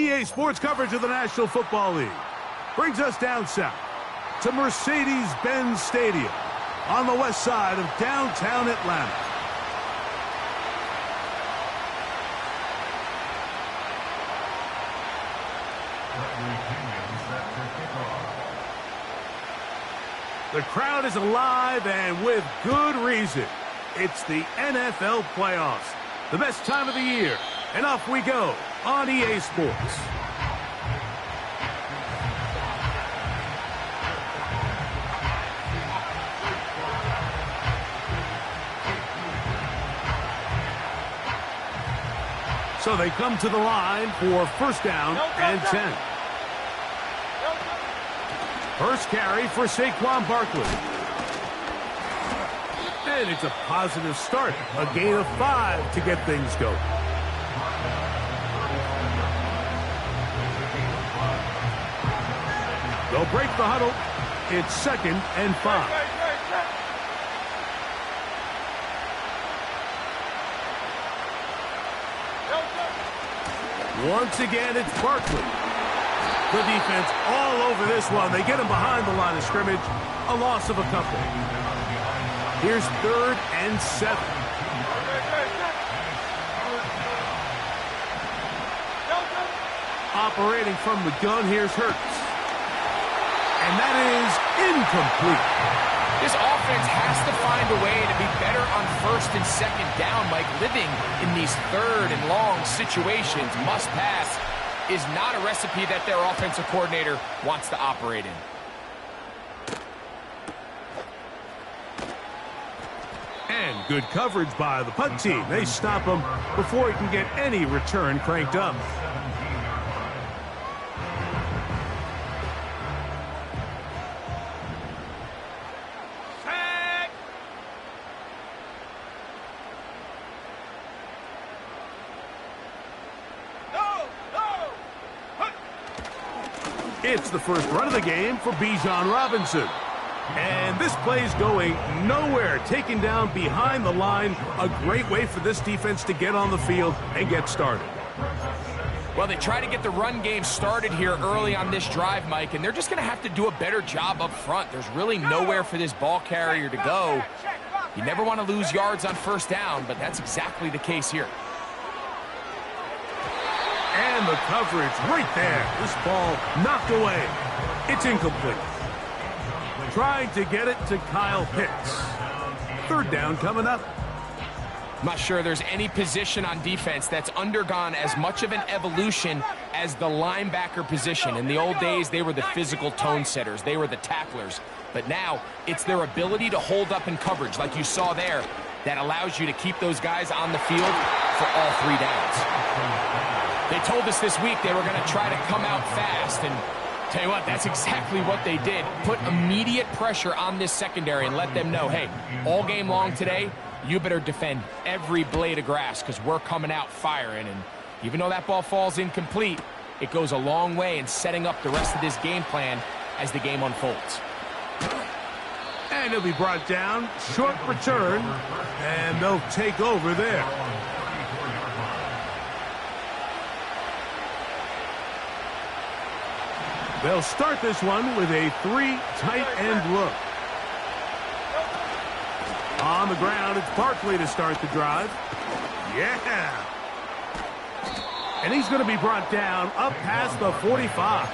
EA Sports coverage of the National Football League brings us down south to Mercedes-Benz Stadium on the west side of downtown Atlanta. The crowd is alive, and with good reason. It's the NFL playoffs, the best time of the year, and off we go on EA Sports. So they come to the line for first down and 10. First carry for Saquon Barkley. And it's a positive start. A gain of 5 to get things going. They'll break the huddle. It's 2nd and 5. Once again, it's Barkley. The defense all over this one. They get him behind the line of scrimmage. A loss of a couple. Here's 3rd and 7. Operating from the gun, here's Hurts. And that is incomplete. This offense has to find a way to be better on 1st and 2nd down, Mike. Living in these 3rd and long situations, must pass, is not a recipe that their offensive coordinator wants to operate in. And good coverage by the punt team. They stop him before he can get any return cranked up. It's the first run of the game for Bijan Robinson. And this play's going nowhere. Taken down behind the line. A great way for this defense to get on the field and get started. Well, they try to get the run game started here early on this drive, Mike, and they're just going to have to do a better job up front. There's really nowhere for this ball carrier to go. You never want to lose yards on 1st down, but that's exactly the case here. And the coverage right there. This ball knocked away. It's incomplete. Trying to get it to Kyle Pitts. 3rd down coming up. I'm not sure there's any position on defense that's undergone as much of an evolution as the linebacker position. In the old days, they were the physical tone setters. They were the tacklers. But now, it's their ability to hold up in coverage, like you saw there, that allows you to keep those guys on the field for all 3 downs. They told us this week they were going to try to come out fast, and tell you what, that's exactly what they did. Put immediate pressure on this secondary and let them know, hey, all game long today, you better defend every blade of grass because we're coming out firing. And even though that ball falls incomplete, it goes a long way in setting up the rest of this game plan as the game unfolds. And he'll be brought down. Short return, and they'll take over there. They'll start this one with a 3 tight end look. On the ground, it's Barkley to start the drive. Yeah. And he's going to be brought down up past the 45.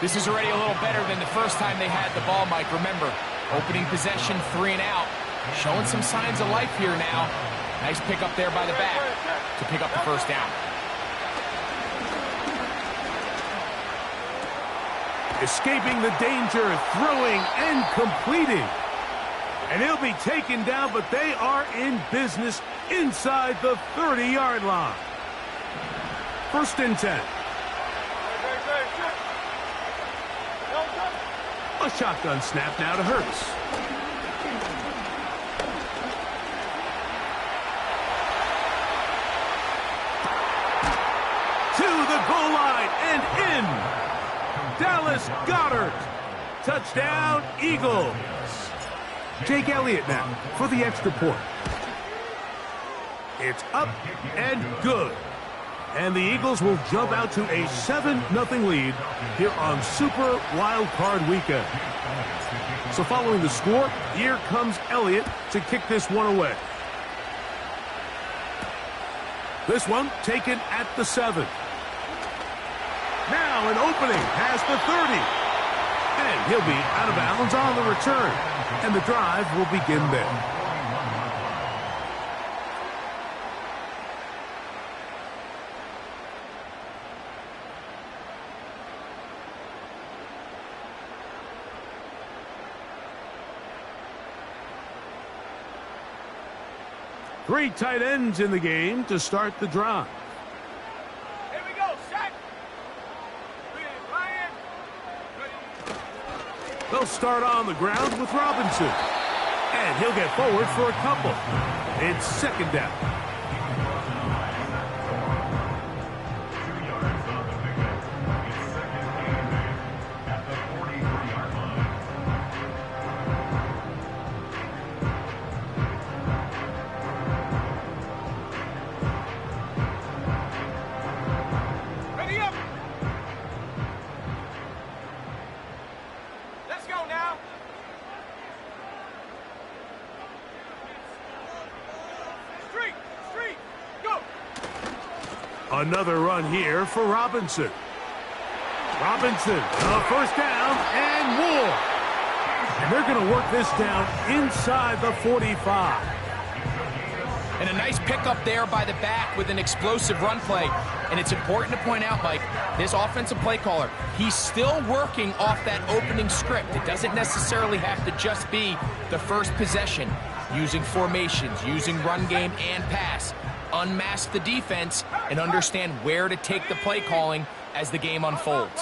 This is already a little better than the first time they had the ball, Mike. Remember, opening possession, 3 and out. Showing some signs of life here now. Nice pick up there by the back to pick up the 1st down. Escaping the danger, throwing and completing. And he'll be taken down, but they are in business inside the 30-yard line. 1st and 10. A shotgun snap now to Hurts. To the goal line and in. Dallas Goedert. Touchdown, Eagles. Jake Elliott now for the extra point. It's up and good. And the Eagles will jump out to a 7-0 lead here on Super Wild Card Weekend. So following the score, here comes Elliott to kick this one away. This one taken at the 7. Now an opening past the 30. And he'll be out of bounds on the return. And the drive will begin there. Three tight ends in the game to start the drive. Here we go, set. They'll start on the ground with Robinson. And he'll get forward for a couple. It's second down. Another run here for Robinson. Robinson, a first down and more. And they're going to work this down inside the 45. And a nice pickup there by the back with an explosive run play. And it's important to point out, Mike, this offensive play caller, he's still working off that opening script. It doesn't necessarily have to just be the first possession. Using formations, using run game and pass. Unmask the defense and understand where to take the play calling as the game unfolds.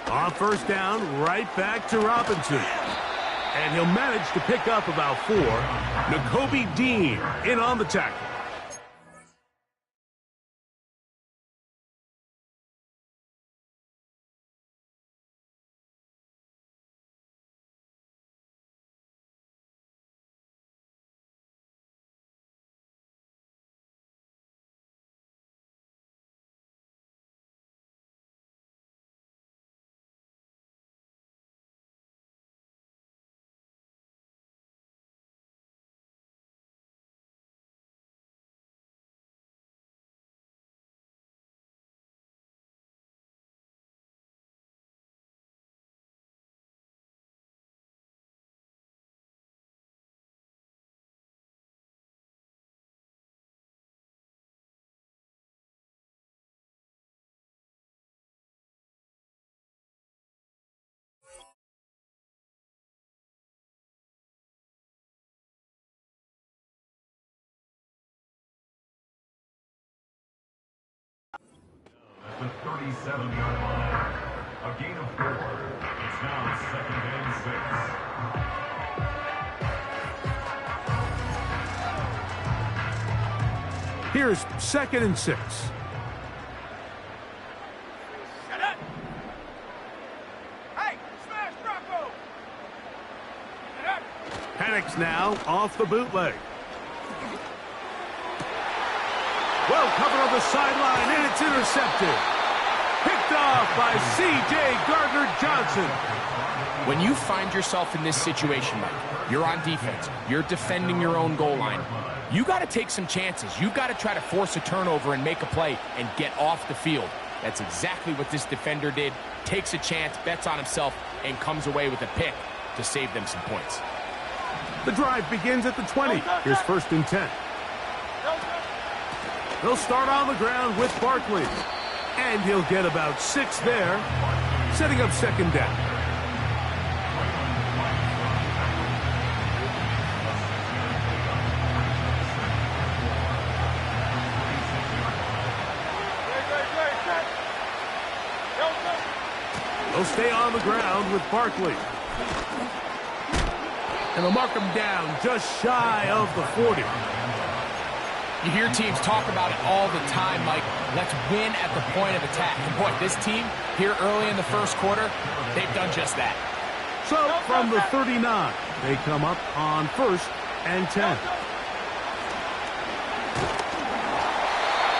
On first down, right back to Robinson. And he'll manage to pick up about 4. Nakobe Dean in on the tackle. The 37-yard line. A gain of 4. It's now 2nd and 6. Here's 2nd and 6. Shut up. Hey, smash Bronco. Shut up. Panics now off the bootleg. Well covered on the sideline, and it's intercepted. Picked off by C.J. Gardner-Johnson. When you find yourself in this situation, Mike, you're on defense, you're defending your own goal line, you got to take some chances. You got to try to force a turnover and make a play and get off the field. That's exactly what this defender did. Takes a chance, bets on himself, and comes away with a pick to save them some points. The drive begins at the 20. Here's 1st and 10. They'll start on the ground with Barkley. And he'll get about 6 there, setting up 2nd down. They'll stay on the ground with Barkley. And they'll mark him down just shy of the 40. You hear teams talk about it all the time, Mike. Let's win at the point of attack. And boy, this team here early in the first quarter, they've done just that. So from the 39, they come up on 1st and 10.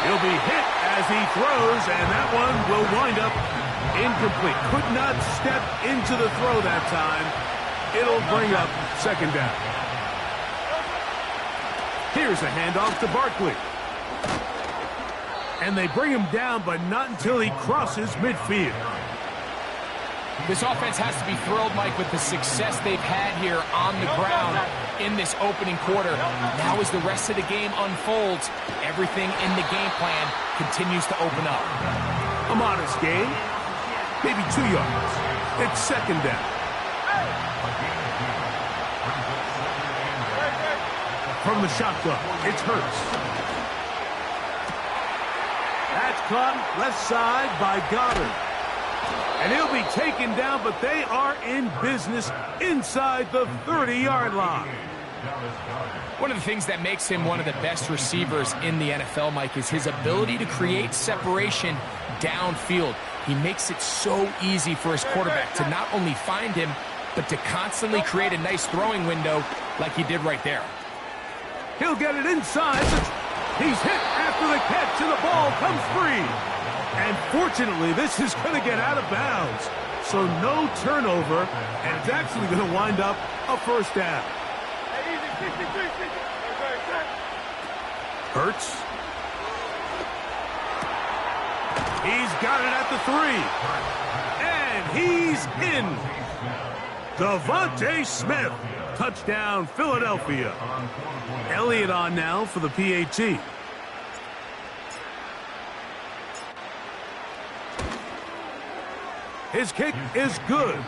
He'll be hit as he throws, and that one will wind up incomplete. Could not step into the throw that time. It'll bring up second down. Here's a handoff to Barkley. And they bring him down, but not until he crosses midfield. This offense has to be thrilled, Mike, with the success they've had here on the ground in this opening quarter. Now as the rest of the game unfolds, everything in the game plan continues to open up. A modest gain, maybe 2 yards. It's second down. From the shotgun, it's Hurts. That's caught left side by Goddard. And he'll be taken down, but they are in business inside the 30-yard line. One of the things that makes him one of the best receivers in the NFL, Mike, is his ability to create separation downfield. He makes it so easy for his quarterback to not only find him, but to constantly create a nice throwing window like he did right there. He'll get it inside. He's hit after the catch, and the ball comes free. And fortunately, this is going to get out of bounds. So no turnover, and it's actually going to wind up a first down. Hurts. He's got it at the 3. And he's in. Devontae Smith. Touchdown, Philadelphia. Elliott on now for the PAT. His kick is good.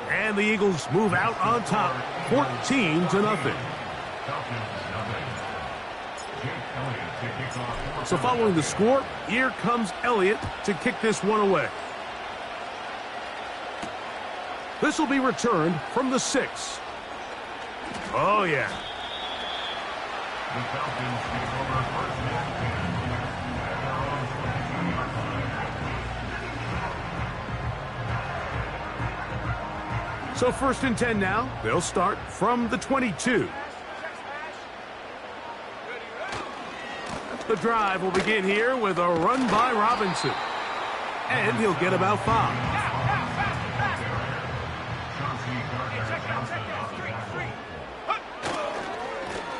And the Eagles move out on top, 14-0. So following the score, here comes Elliott to kick this one away. This will be returned from the 6. Oh, yeah. The Falcons take over first and 10 at their own 22-yard line. So first and 10 now. They'll start from the 22. The drive will begin here with a run by Robinson. And he'll get about 5.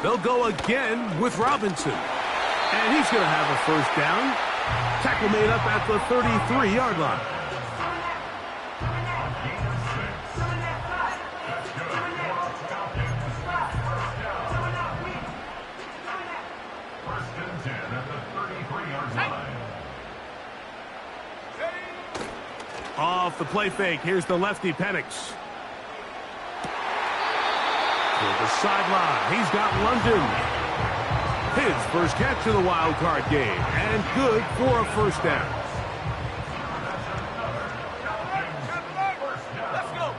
They'll go again with Robinson. And he's going to have a first down. Tackle made up at the 33-yard line. First and 10 at the 33-yard line. Off the play fake, here's the lefty Penix. To the sideline, he's got London. His first catch of the wild card game, and good for a first down. Let's go.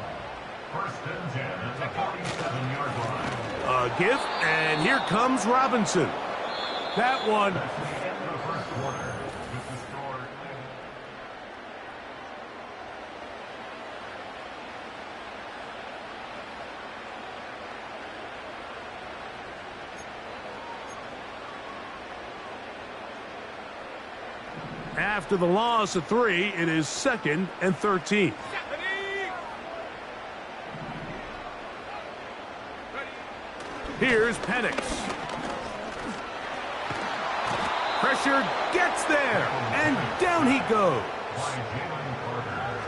First and 10 at the 47-yard line. A give, and here comes Robinson. That one. The first quarter. With the score. After the loss of 3, it is 2nd and 13. Here's Penix. Pressure gets there, and down he goes.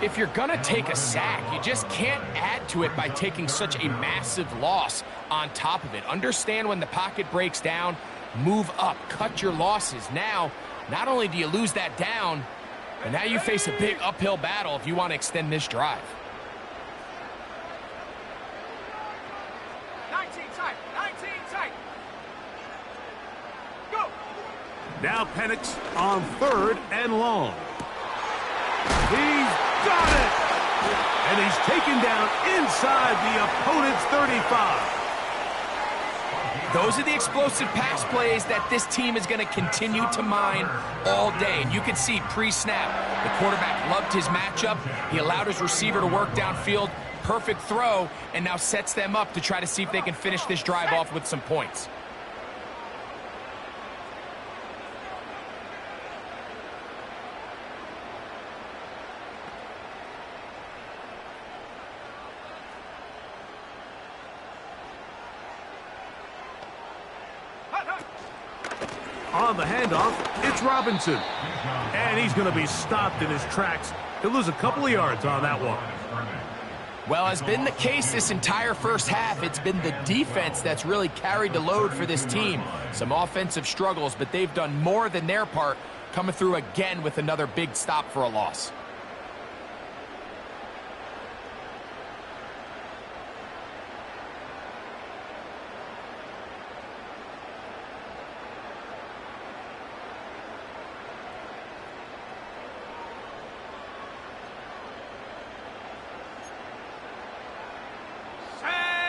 If you're going to take a sack, you just can't add to it by taking such a massive loss on top of it. Understand when the pocket breaks down, move up, cut your losses. Now, not only do you lose that down, but now you face a big uphill battle if you want to extend this drive. 19 tight. 19 tight. Go. Now Penix on 3rd and long. He's got it! And he's taken down inside the opponent's 35. Those are the explosive pass plays that this team is going to continue to mine all day. And you can see pre-snap, the quarterback loved his matchup. He allowed his receiver to work downfield. Perfect throw, and now sets them up to try to see if they can finish this drive off with some points. On the handoff, it's Robinson. And he's going to be stopped in his tracks. He'll lose a couple of yards on that one. Well, has been the case this entire first half. It's been the defense that's really carried the load for this team. Some offensive struggles, but they've done more than their part, coming through again with another big stop for a loss.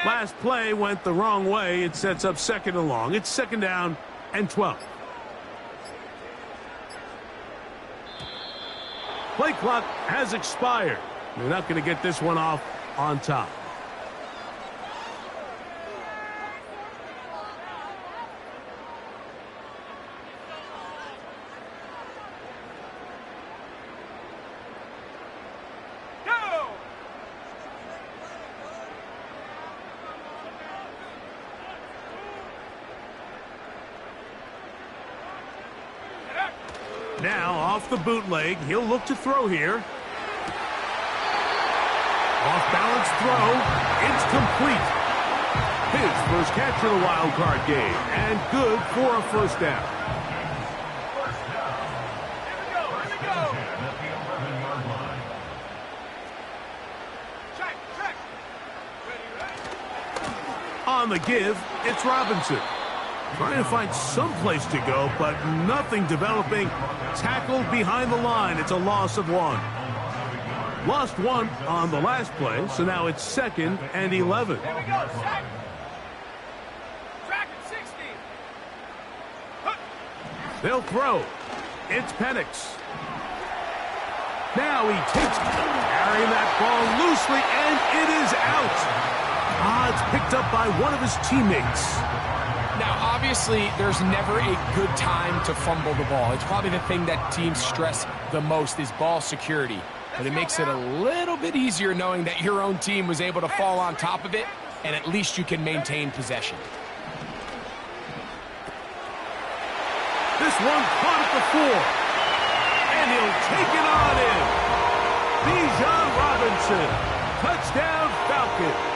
Last play went the wrong way. It sets up 2nd and long. It's 2nd down and 12. Play clock has expired. They're not going to get this one off on top. Now, off the bootleg, he'll look to throw here. Off-balance throw. It's complete. His first catch of the wild card game, and good for a first down. On the give, it's Robinson. Trying to find some place to go, but nothing developing. Tackled behind the line. It's a loss of 1. Lost 1 on the last play, so now it's 2nd and 11. Here we go, set. Track at 60. They'll throw. It's Penix. Now he takes, carrying that ball loosely, and it is out. It's picked up by one of his teammates. Now, obviously, there's never a good time to fumble the ball. It's probably the thing that teams stress the most is ball security. But it makes it a little bit easier knowing that your own team was able to fall on top of it, and at least you can maintain possession. This one caught at the 4. And he'll take it on in. Bijan Robinson. Touchdown Falcons.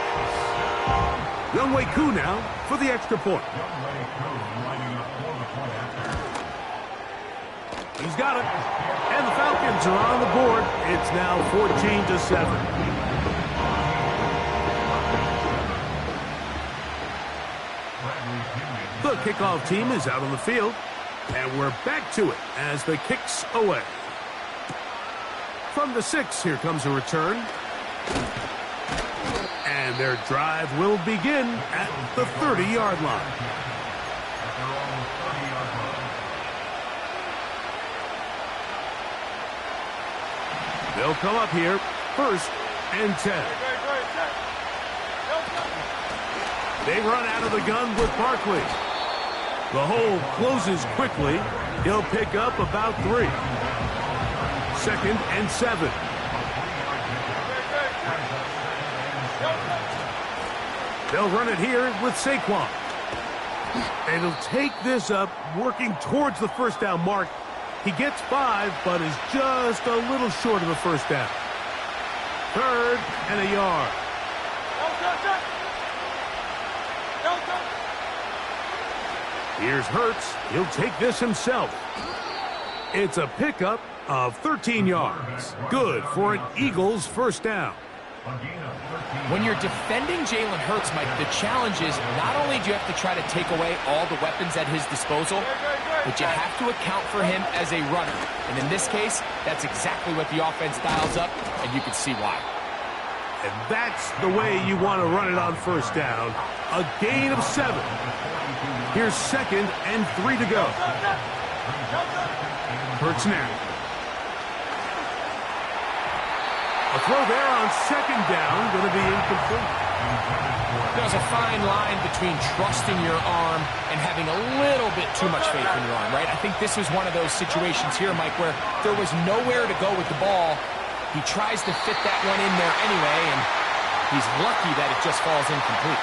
Younghoe Koo now for the extra point. He's got it. And the Falcons are on the board. It's now 14-7. The kickoff team is out on the field. And we're back to it as the kick's away. From the 6, here comes a return. And their drive will begin at the 30-yard line. They'll come up here, 1st and 10. They run out of the gun with Barkley. The hole closes quickly. He'll pick up about 3. 2nd and 7. They'll run it here with Saquon. And he'll take this up, working towards the first down mark. He gets 5, but is just a little short of the first down. 3rd and a yard. Here's Hurts. He'll take this himself. It's a pickup of 13 yards. Good for an Eagles first down. When you're defending Jalen Hurts, Mike, the challenge is not only do you have to try to take away all the weapons at his disposal, but you have to account for him as a runner. And in this case, that's exactly what the offense dials up, and you can see why. And that's the way you want to run it on first down. A gain of 7. Here's 2nd and 3 to go. Hurts now. A throw there on 2nd down, going to be incomplete. There's a fine line between trusting your arm and having a little bit too much faith in your arm, right? I think this was one of those situations here, Mike, where there was nowhere to go with the ball. He tries to fit that one in there anyway, and he's lucky that it just falls incomplete.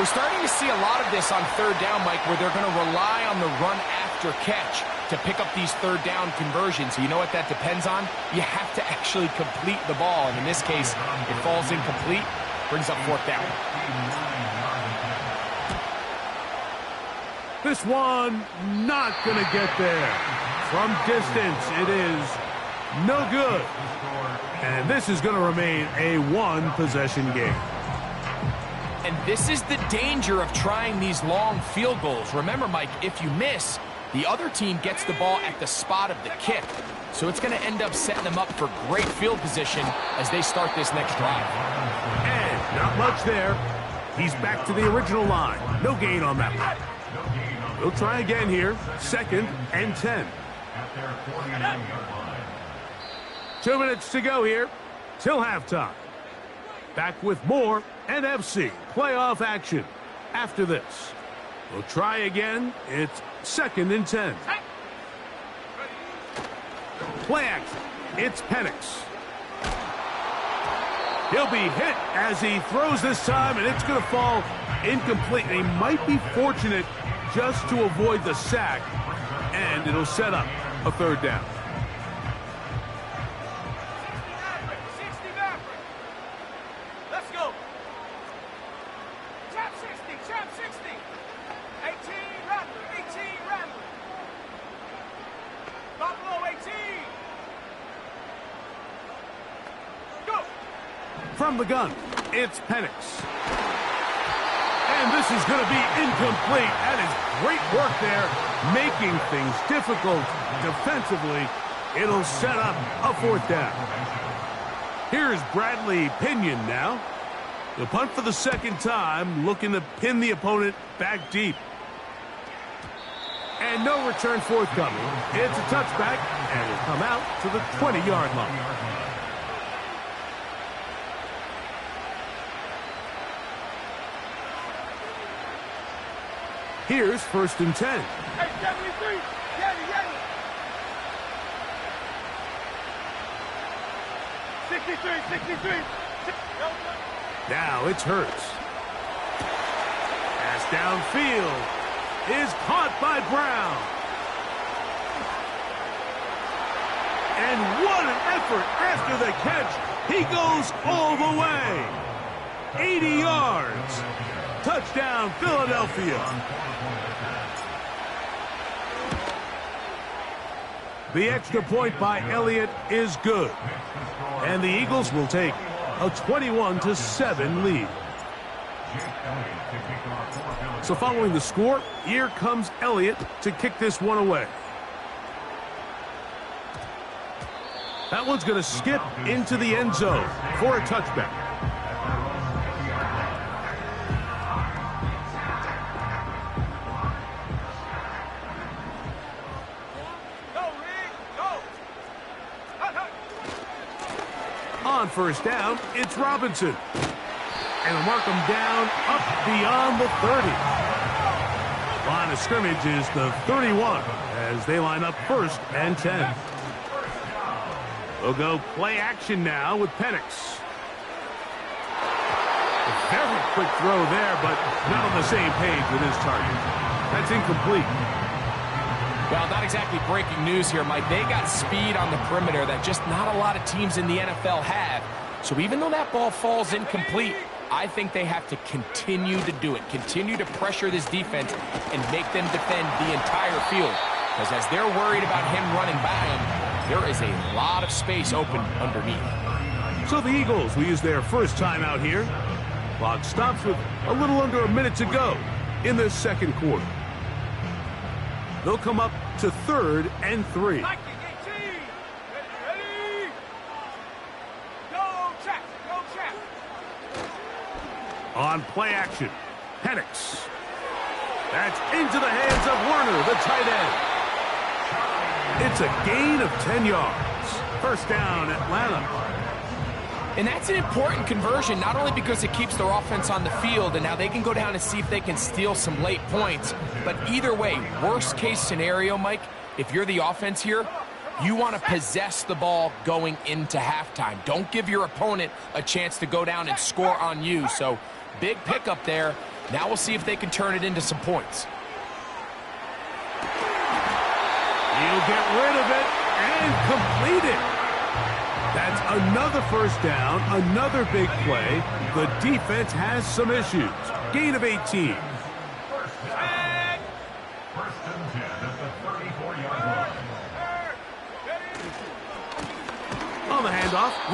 We're starting to see a lot of this on third down, Mike, where they're going to rely on the run after catch to pick up these third down conversions. You know what that depends on? You have to actually complete the ball. And in this case, it falls incomplete, brings up fourth down. This one not going to get there. From distance, it is no good. And this is going to remain a one-possession game. And this is the danger of trying these long field goals. Remember, Mike, if you miss, the other team gets the ball at the spot of the kick. So it's going to end up setting them up for great field position as they start this next drive. And not much there. He's back to the original line. No gain on that one. We'll try again here. 2nd and 10. 2 minutes to go here till halftime. Back with more NFC playoff action after this. We'll try again. It's 2nd and 10. Play action. It's Penix. He'll be hit as he throws this time, and it's going to fall incomplete. And he might be fortunate just to avoid the sack, and it'll set up a third down. From the gun, it's Penix. And this is going to be incomplete. That is great work there, making things difficult defensively. It'll set up a fourth down. Here's Bradley Pinion now. The punt for the second time, looking to pin the opponent back deep. And no return forthcoming. It's a touchback, and it'll come out to the 20-yard line. Here's 1st and 10. Hey, 73. Yeti. 63. Now it's Hurts. Pass downfield is caught by Brown. And what an effort after the catch. He goes all the way. 80 yards. Touchdown, Philadelphia. The extra point by Elliott is good. And the Eagles will take a 21-7 lead. So following the score, here comes Elliott to kick this one away. That one's going to skip into the end zone for a touchback. On first down, it's Robinson. And they'll mark him down up beyond the 30. Line of scrimmage is the 31 as they line up 1st and 10. We'll go play action now with Penix. A very quick throw there, but not on the same page with his target. That's incomplete. Well, not exactly breaking news here, Mike. They got speed on the perimeter that just not a lot of teams in the NFL have. So even though that ball falls incomplete, I think they have to continue to do it. Continue to pressure this defense and make them defend the entire field. Because as they're worried about him running by them, there is a lot of space open underneath. So the Eagles will use their first time out here. Clock stops with a little under a minute to go in the second quarter. They'll come up to 3rd and 3. Ready. Go check. On play action, Penix. That's into the hands of Werner, the tight end. It's a gain of 10 yards. First down, Atlanta. And that's an important conversion, not only because it keeps their offense on the field, and now they can go down and see if they can steal some late points. But either way, worst case scenario, Mike, if you're the offense here, You want to possess the ball going into halftime. Don't give your opponent a chance to go down and score on you. So big pickup there. Now we'll see if they can turn it into some points. He'll get rid of it and complete it. That's another first down, another big play. The defense has some issues. Gain of 18. First and 10 at the 34-yard line. On the handoff, here